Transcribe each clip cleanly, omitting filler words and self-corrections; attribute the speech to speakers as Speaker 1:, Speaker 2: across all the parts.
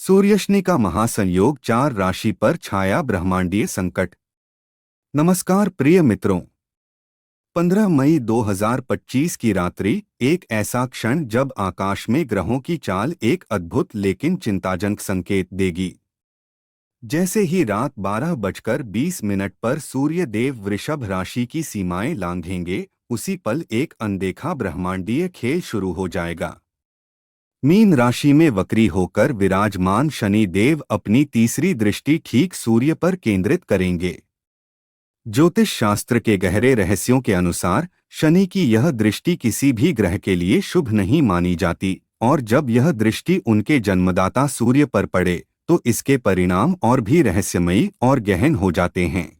Speaker 1: सूर्यशनि का महासंयोग 4 राशि पर छाया ब्रह्मांडीय संकट। नमस्कार प्रिय मित्रों। 15 मई 2025 की रात्रि एक ऐसा क्षण जब आकाश में ग्रहों की चाल एक अद्भुत लेकिन चिंताजनक संकेत देगी। जैसे ही रात 12:20 पर सूर्य देव वृषभ राशि की सीमाएं लांघेंगे, उसी पल एक अनदेखा ब्रह्मांडीय खेल शुरू हो जाएगा। मीन राशि में वक्री होकर विराजमान शनि देव अपनी तीसरी दृष्टि ठीक सूर्य पर केंद्रित करेंगे। ज्योतिष शास्त्र के गहरे रहस्यों के अनुसार शनि की यह दृष्टि किसी भी ग्रह के लिए शुभ नहीं मानी जाती, और जब यह दृष्टि उनके जन्मदाता सूर्य पर पड़े तो इसके परिणाम और भी रहस्यमयी और गहन हो जाते हैं।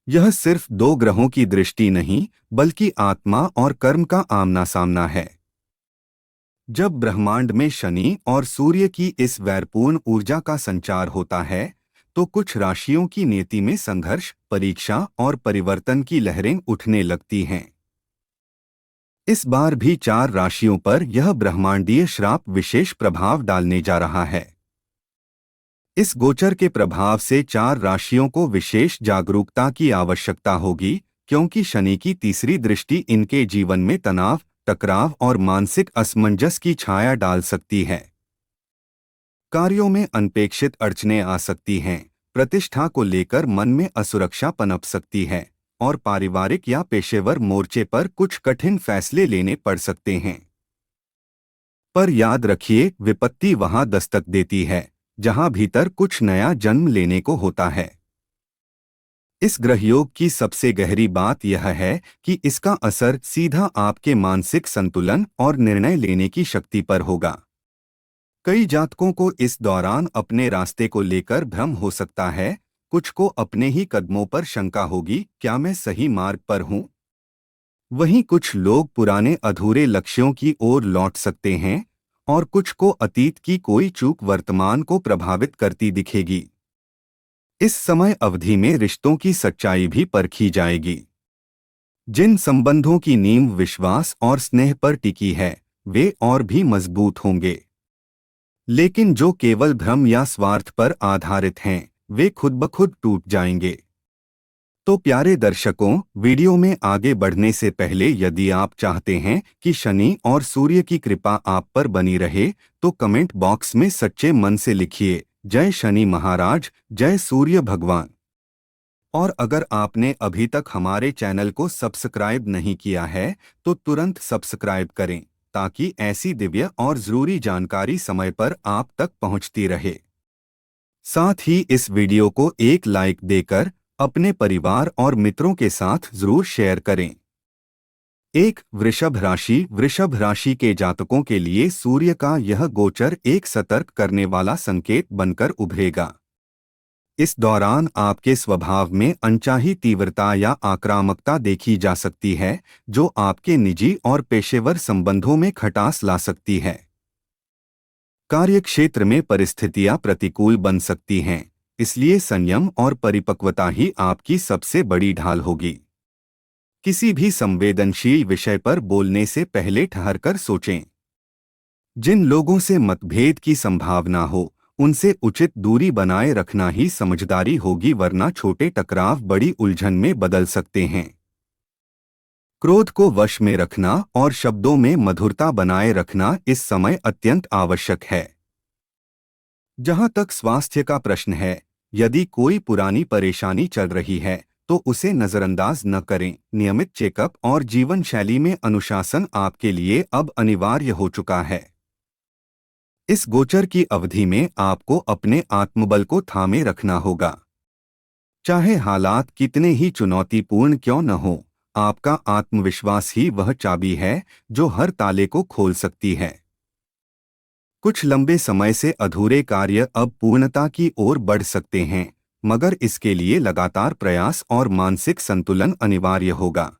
Speaker 1: यह सिर्फ दो ग्रहों की दृष्टि नहीं, बल्कि आत्मा और कर्म का आमना सामना है। जब ब्रह्मांड में शनि और सूर्य की इस वैरपूर्ण ऊर्जा का संचार होता है, तो कुछ राशियों की नियति में संघर्ष, परीक्षा और परिवर्तन की लहरें उठने लगती हैं। इस बार भी 4 राशियों पर यह ब्रह्मांडीय श्राप विशेष प्रभाव डालने जा रहा है। इस गोचर के प्रभाव से 4 राशियों को विशेष जागरूकता की आवश्यकता होगी, क्योंकि शनि की तीसरी दृष्टि इनके जीवन में तनाव, टकराव और मानसिक असमंजस की छाया डाल सकती है। कार्यों में अनपेक्षित अड़चनें आ सकती हैं, प्रतिष्ठा को लेकर मन में असुरक्षा पनप सकती है, और पारिवारिक या पेशेवर मोर्चे पर कुछ कठिन फैसले लेने पड़ सकते हैं। पर याद रखिए, विपत्ति वहां दस्तक देती है जहां भीतर कुछ नया जन्म लेने को होता है। इस ग्रहयोग की सबसे गहरी बात यह है कि इसका असर सीधा आपके मानसिक संतुलन और निर्णय लेने की शक्ति पर होगा। कई जातकों को इस दौरान अपने रास्ते को लेकर भ्रम हो सकता है, कुछ को अपने ही कदमों पर शंका होगी, क्या मैं सही मार्ग पर हूं? वहीं कुछ लोग पुराने अधूरे लक्ष्यों की ओर लौट सकते हैं, और कुछ को अतीत की कोई चूक वर्तमान को प्रभावित करती दिखेगी। इस समय अवधि में रिश्तों की सच्चाई भी परखी जाएगी। जिन संबंधों की नींव विश्वास और स्नेह पर टिकी है, वे और भी मजबूत होंगे। लेकिन जो केवल भ्रम या स्वार्थ पर आधारित हैं, वे खुद ब खुद टूट जाएंगे। तो प्यारे दर्शकों, वीडियो में आगे बढ़ने से पहले यदि आप चाहते हैं कि शनि और सूर्य की कृपा आप पर बनी रहे, तो कमेंट बॉक्स में सच्चे मन से लिखिए, जय शनि महाराज, जय सूर्य भगवान। और अगर आपने अभी तक हमारे चैनल को सब्सक्राइब नहीं किया है, तो तुरंत सब्सक्राइब करें, ताकि ऐसी दिव्य और जरूरी जानकारी समय पर आप तक पहुंचती रहे। साथ ही इस वीडियो को एक लाइक देकर अपने परिवार और मित्रों के साथ जरूर शेयर करें। वृषभ राशि के जातकों के लिए सूर्य का यह गोचर एक सतर्क करने वाला संकेत बनकर उभरेगा। इस दौरान आपके स्वभाव में अनचाही तीव्रता या आक्रामकता देखी जा सकती है, जो आपके निजी और पेशेवर संबंधों में खटास ला सकती है। कार्यक्षेत्र में परिस्थितियां प्रतिकूल बन सकती हैं, इसलिए संयम और परिपक्वता ही आपकी सबसे बड़ी ढाल होगी। किसी भी संवेदनशील विषय पर बोलने से पहले ठहरकर सोचें। जिन लोगों से मतभेद की संभावना हो, उनसे उचित दूरी बनाए रखना ही समझदारी होगी, वरना छोटे टकराव बड़ी उलझन में बदल सकते हैं। क्रोध को वश में रखना और शब्दों में मधुरता बनाए रखना इस समय अत्यंत आवश्यक है। जहां तक स्वास्थ्य का प्रश्न है, यदि कोई पुरानी परेशानी चल रही है तो उसे नजरअंदाज न करें। नियमित चेकअप और जीवन शैली में अनुशासन आपके लिए अब अनिवार्य हो चुका है। इस गोचर की अवधि में आपको अपने आत्मबल को थामे रखना होगा। चाहे हालात कितने ही चुनौतीपूर्ण क्यों न हो, आपका आत्मविश्वास ही वह चाबी है जो हर ताले को खोल सकती है। कुछ लंबे समय से अधूरे कार्य अब पूर्णता की ओर बढ़ सकते हैं, मगर इसके लिए लगातार प्रयास और मानसिक संतुलन अनिवार्य होगा।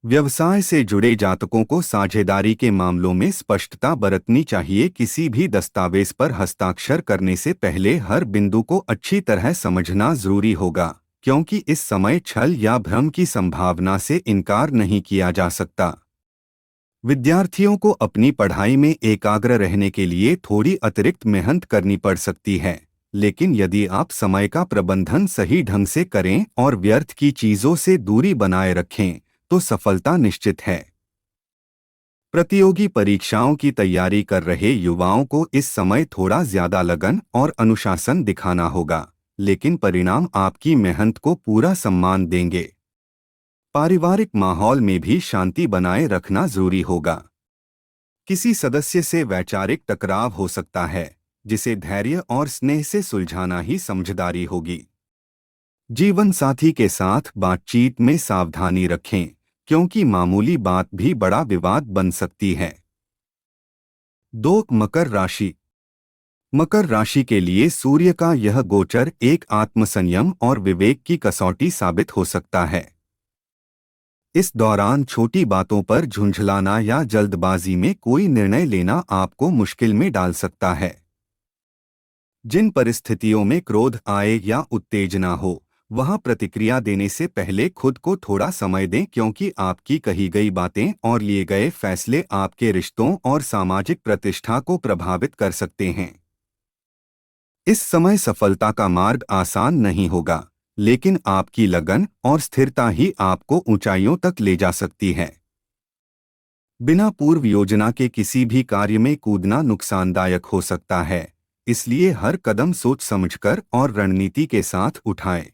Speaker 1: व्यवसाय से जुड़े जातकों को साझेदारी के मामलों में स्पष्टता बरतनी चाहिए। किसी भी दस्तावेज पर हस्ताक्षर करने से पहले हर बिंदु को अच्छी तरह समझना जरूरी होगा, क्योंकि इस समय छल या भ्रम की संभावना से इनकार नहीं किया जा सकता। विद्यार्थियों को अपनी पढ़ाई में एकाग्र रहने के लिए थोड़ी अतिरिक्त मेहनत करनी पड़ सकती है, लेकिन यदि आप समय का प्रबंधन सही ढंग से करें और व्यर्थ की चीजों से दूरी बनाए रखें, तो सफलता निश्चित है। प्रतियोगी परीक्षाओं की तैयारी कर रहे युवाओं को इस समय थोड़ा ज्यादा लगन और अनुशासन दिखाना होगा, लेकिन परिणाम आपकी मेहनत को पूरा सम्मान देंगे। पारिवारिक माहौल में भी शांति बनाए रखना जरूरी होगा। किसी सदस्य से वैचारिक टकराव हो सकता है, जिसे धैर्य और स्नेह से सुलझाना ही समझदारी होगी। जीवन साथी के साथ बातचीत में सावधानी रखें, क्योंकि मामूली बात भी बड़ा विवाद बन सकती है। 2. मकर राशि। मकर राशि के लिए सूर्य का यह गोचर एक आत्मसंयम और विवेक की कसौटी साबित हो सकता है। इस दौरान छोटी बातों पर झुंझलाना या जल्दबाजी में कोई निर्णय लेना आपको मुश्किल में डाल सकता है। जिन परिस्थितियों में क्रोध आए या उत्तेजना हो, वहां प्रतिक्रिया देने से पहले खुद को थोड़ा समय दें, क्योंकि आपकी कही गई बातें और लिए गए फैसले आपके रिश्तों और सामाजिक प्रतिष्ठा को प्रभावित कर सकते हैं। इस समय सफलता का मार्ग आसान नहीं होगा, लेकिन आपकी लगन और स्थिरता ही आपको ऊंचाइयों तक ले जा सकती है। बिना पूर्व योजना के किसी भी कार्य में कूदना नुकसानदायक हो सकता है, इसलिए हर कदम सोच समझकर और रणनीति के साथ उठाएं।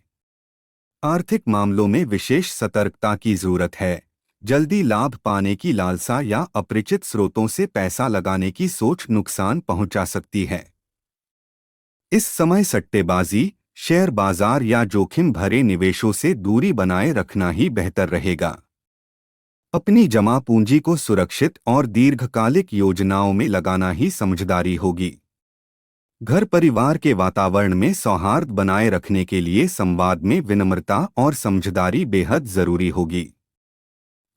Speaker 1: आर्थिक मामलों में विशेष सतर्कता की जरूरत है। जल्दी लाभ पाने की लालसा या अपरिचित स्रोतों से पैसा लगाने की सोच नुकसान पहुंचा सकती है। इस समय सट्टेबाजी, शेयर बाजार या जोखिम भरे निवेशों से दूरी बनाए रखना ही बेहतर रहेगा। अपनी जमा पूंजी को सुरक्षित और दीर्घकालिक योजनाओं में लगाना ही समझदारी होगी। घर परिवार के वातावरण में सौहार्द बनाए रखने के लिए संवाद में विनम्रता और समझदारी बेहद जरूरी होगी।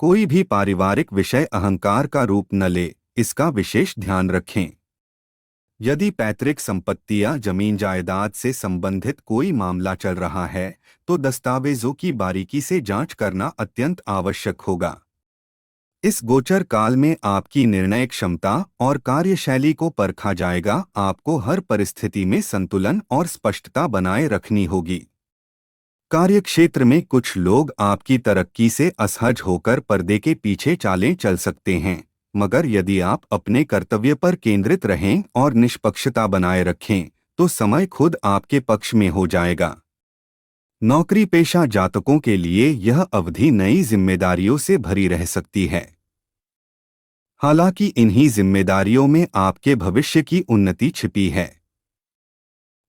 Speaker 1: कोई भी पारिवारिक विषय अहंकार का रूप न ले, इसका विशेष ध्यान रखें। यदि पैतृक संपत्ति या जमीन जायदाद से संबंधित कोई मामला चल रहा है, तो दस्तावेजों की बारीकी से जांच करना अत्यंत आवश्यक होगा। इस गोचर काल में आपकी निर्णय क्षमता और कार्यशैली को परखा जाएगा। आपको हर परिस्थिति में संतुलन और स्पष्टता बनाए रखनी होगी। कार्यक्षेत्र में कुछ लोग आपकी तरक्की से असहज होकर पर्दे के पीछे चालें चल सकते हैं, मगर यदि आप अपने कर्तव्य पर केंद्रित रहें और निष्पक्षता बनाए रखें, तो समय खुद आपके पक्ष में हो जाएगा। नौकरी पेशा जातकों के लिए यह अवधि नई जिम्मेदारियों से भरी रह सकती है। हालांकि इन्हीं जिम्मेदारियों में आपके भविष्य की उन्नति छिपी है।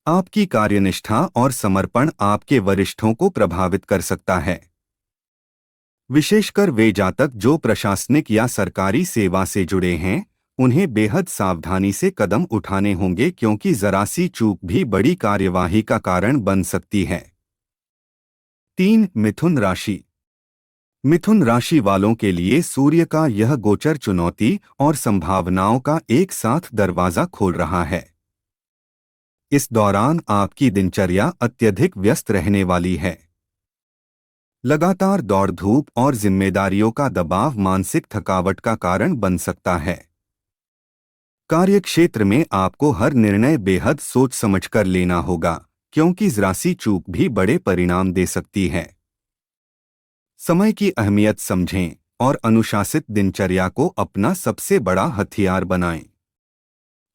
Speaker 1: आपकी कार्यनिष्ठा और समर्पण आपके वरिष्ठों को प्रभावित कर सकता है। विशेषकर वे जातक जो प्रशासनिक या सरकारी सेवा से जुड़े हैं, उन्हें बेहद सावधानी से कदम उठाने होंगे, क्योंकि जरा सी चूक भी बड़ी कार्यवाही का कारण बन सकती है। 3. मिथुन राशि। मिथुन राशि वालों के लिए सूर्य का यह गोचर चुनौती और संभावनाओं का एक साथ दरवाजा खोल रहा है। इस दौरान आपकी दिनचर्या अत्यधिक व्यस्त रहने वाली है। लगातार दौड़ धूप और जिम्मेदारियों का दबाव मानसिक थकावट का कारण बन सकता है। कार्यक्षेत्र में आपको हर निर्णय बेहद सोच समझकर लेना होगा, क्योंकि जरा सी चूक भी बड़े परिणाम दे सकती है। समय की अहमियत समझें और अनुशासित दिनचर्या को अपना सबसे बड़ा हथियार बनाएं।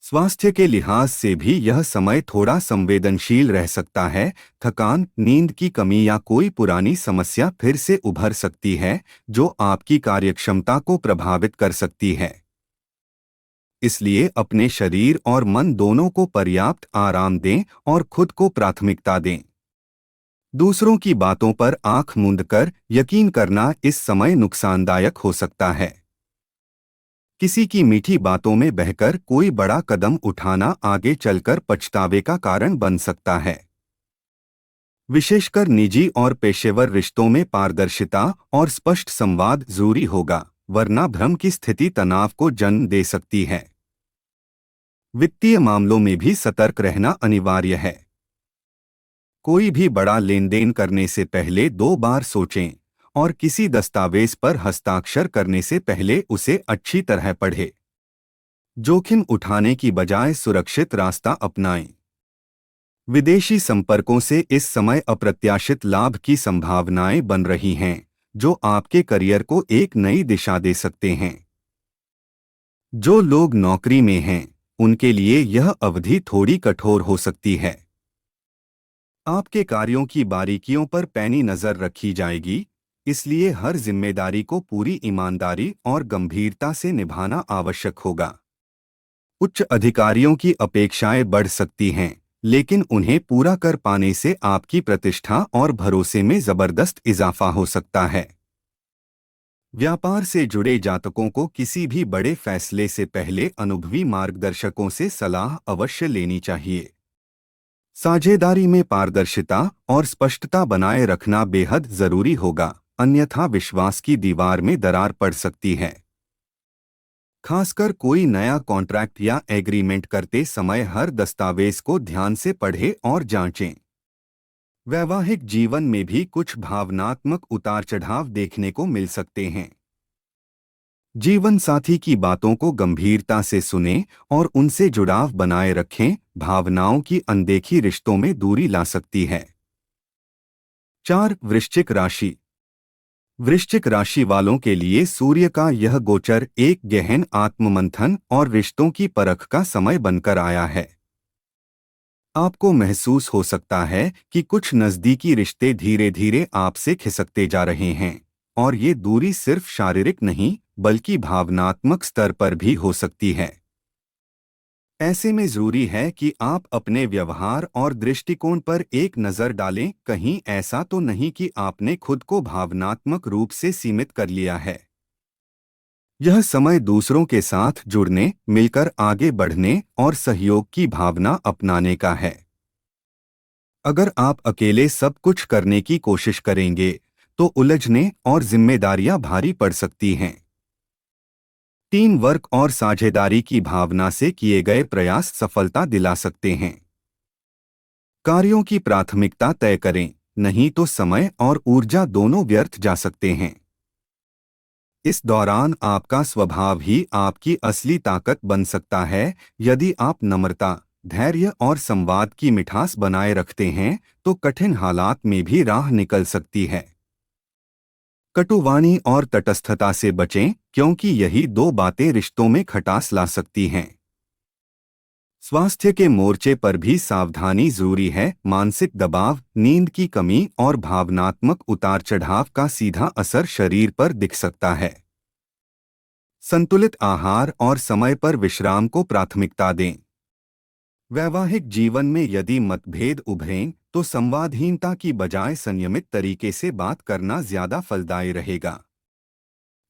Speaker 1: स्वास्थ्य के लिहाज से भी यह समय थोड़ा संवेदनशील रह सकता है। थकान, नींद की कमी या कोई पुरानी समस्या फिर से उभर सकती है, जो आपकी कार्यक्षमता को प्रभावित कर सकती है। इसलिए अपने शरीर और मन दोनों को पर्याप्त आराम दें और खुद को प्राथमिकता दें। दूसरों की बातों पर आंख मूंदकर यकीन करना इस समय नुकसानदायक हो सकता है। किसी की मीठी बातों में बहकर कोई बड़ा कदम उठाना आगे चलकर पछतावे का कारण बन सकता है। विशेषकर निजी और पेशेवर रिश्तों में पारदर्शिता और स्पष्ट संवाद जरूरी होगा, वरना भ्रम की स्थिति तनाव को जन्म दे सकती है। वित्तीय मामलों में भी सतर्क रहना अनिवार्य है। कोई भी बड़ा लेन देन करने से पहले 2 बार सोचें और किसी दस्तावेज पर हस्ताक्षर करने से पहले उसे अच्छी तरह पढ़ें। जोखिम उठाने की बजाय सुरक्षित रास्ता अपनाएं। विदेशी संपर्कों से इस समय अप्रत्याशित लाभ की संभावनाएं बन रही हैं, जो आपके करियर को एक नई दिशा दे सकते हैं। जो लोग नौकरी में हैं, उनके लिए यह अवधि थोड़ी कठोर हो सकती है। आपके कार्यों की बारीकियों पर पैनी नजर रखी जाएगी, इसलिए हर जिम्मेदारी को पूरी ईमानदारी और गंभीरता से निभाना आवश्यक होगा। उच्च अधिकारियों की अपेक्षाएं बढ़ सकती हैं, लेकिन उन्हें पूरा कर पाने से आपकी प्रतिष्ठा और भरोसे में जबरदस्त इजाफा हो सकता है। व्यापार से जुड़े जातकों को किसी भी बड़े फैसले से पहले अनुभवी मार्गदर्शकों से सलाह अवश्य लेनी चाहिए। साझेदारी में पारदर्शिता और स्पष्टता बनाए रखना बेहद जरूरी होगा, अन्यथा विश्वास की दीवार में दरार पड़ सकती है। खासकर कोई नया कॉन्ट्रैक्ट या एग्रीमेंट करते समय हर दस्तावेज को ध्यान से पढ़ें और जांचें। वैवाहिक जीवन में भी कुछ भावनात्मक उतार चढ़ाव देखने को मिल सकते हैं। जीवन साथी की बातों को गंभीरता से सुनें और उनसे जुड़ाव बनाए रखें। भावनाओं की अनदेखी रिश्तों में दूरी ला सकती है। 4. वृश्चिक राशि। वृश्चिक राशि वालों के लिए सूर्य का यह गोचर एक गहन आत्ममंथन और रिश्तों की परख का समय बनकर आया है। आपको महसूस हो सकता है कि कुछ नज़दीकी रिश्ते धीरे धीरे आपसे खिसकते जा रहे हैं, और ये दूरी सिर्फ शारीरिक नहीं बल्कि भावनात्मक स्तर पर भी हो सकती है। ऐसे में जरूरी है कि आप अपने व्यवहार और दृष्टिकोण पर एक नज़र डालें, कहीं ऐसा तो नहीं कि आपने खुद को भावनात्मक रूप से सीमित कर लिया है। यह समय दूसरों के साथ जुड़ने, मिलकर आगे बढ़ने और सहयोग की भावना अपनाने का है। अगर आप अकेले सब कुछ करने की कोशिश करेंगे, तो उलझने और जिम्मेदारियां भारी पड़ सकती हैं। टीम वर्क और साझेदारी की भावना से किए गए प्रयास सफलता दिला सकते हैं। कार्यों की प्राथमिकता तय करें, नहीं तो समय और ऊर्जा दोनों व्यर्थ जा सकते हैं। इस दौरान आपका स्वभाव ही आपकी असली ताकत बन सकता है। यदि आप नम्रता, धैर्य और संवाद की मिठास बनाए रखते हैं, तो कठिन हालात में भी राह निकल सकती है। कटुवाणी और तटस्थता से बचें, क्योंकि यही दो बातें रिश्तों में खटास ला सकती हैं। स्वास्थ्य के मोर्चे पर भी सावधानी जरूरी है। मानसिक दबाव, नींद की कमी और भावनात्मक उतार चढ़ाव का सीधा असर शरीर पर दिख सकता है। संतुलित आहार और समय पर विश्राम को प्राथमिकता दें। वैवाहिक जीवन में यदि मतभेद उभरें, तो संवादहीनता की बजाय संयमित तरीके से बात करना ज्यादा फलदायी रहेगा।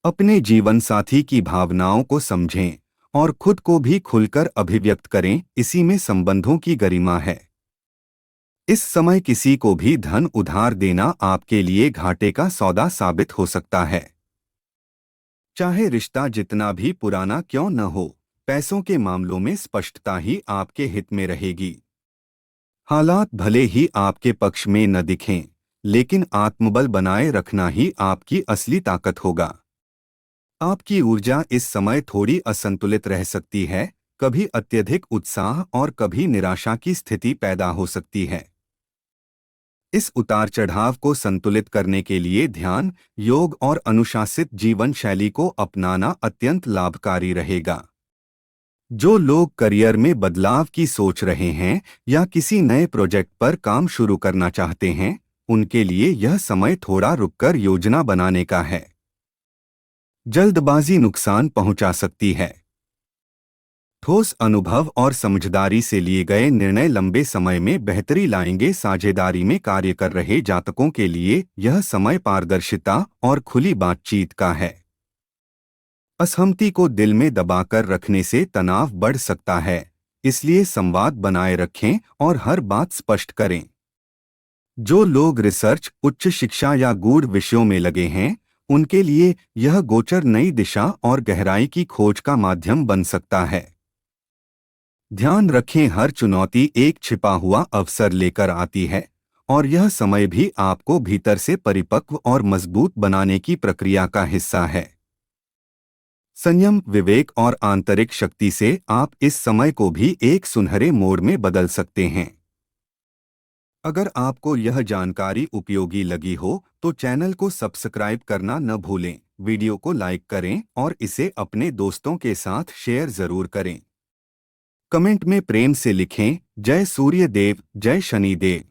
Speaker 1: अपने जीवनसाथी की भावनाओं को समझें और खुद को भी खुलकर अभिव्यक्त करें, इसी में संबंधों की गरिमा है। इस समय किसी को भी धन उधार देना आपके लिए घाटे का सौदा साबित हो सकता है। चाहे रिश्ता जितना भी पुराना क्यों न हो, पैसों के मामलों में स्पष्टता ही आपके हित में रहेगी। हालात भले ही आपके पक्ष में न दिखें, लेकिन आत्मबल बनाए रखना ही आपकी असली ताकत होगा। आपकी ऊर्जा इस समय थोड़ी असंतुलित रह सकती है, कभी अत्यधिक उत्साह और कभी निराशा की स्थिति पैदा हो सकती है। इस उतार चढ़ाव को संतुलित करने के लिए ध्यान, योग और अनुशासित जीवन शैली को अपनाना अत्यंत लाभकारी रहेगा। जो लोग करियर में बदलाव की सोच रहे हैं या किसी नए प्रोजेक्ट पर काम शुरू करना चाहते हैं, उनके लिए यह समय थोड़ा रुककर योजना बनाने का है। जल्दबाजी नुकसान पहुंचा सकती है। ठोस अनुभव और समझदारी से लिए गए निर्णय लंबे समय में बेहतरी लाएंगे। साझेदारी में कार्य कर रहे जातकों के लिए यह समय पारदर्शिता और खुली बातचीत का है। असहमति को दिल में दबाकर रखने से तनाव बढ़ सकता है, इसलिए संवाद बनाए रखें और हर बात स्पष्ट करें। जो लोग रिसर्च, उच्च शिक्षा या गूढ़ विषयों में लगे हैं, उनके लिए यह गोचर नई दिशा और गहराई की खोज का माध्यम बन सकता है। ध्यान रखें, हर चुनौती एक छिपा हुआ अवसर लेकर आती है, और यह समय भी आपको भीतर से परिपक्व और मजबूत बनाने की प्रक्रिया का हिस्सा है। संयम, विवेक और आंतरिक शक्ति से आप इस समय को भी एक सुनहरे मोड़ में बदल सकते हैं। अगर आपको यह जानकारी उपयोगी लगी हो तो चैनल को सब्सक्राइब करना न भूलें, वीडियो को लाइक करें और इसे अपने दोस्तों के साथ शेयर जरूर करें। कमेंट में प्रेम से लिखें, जय सूर्य देव, जय शनि देव।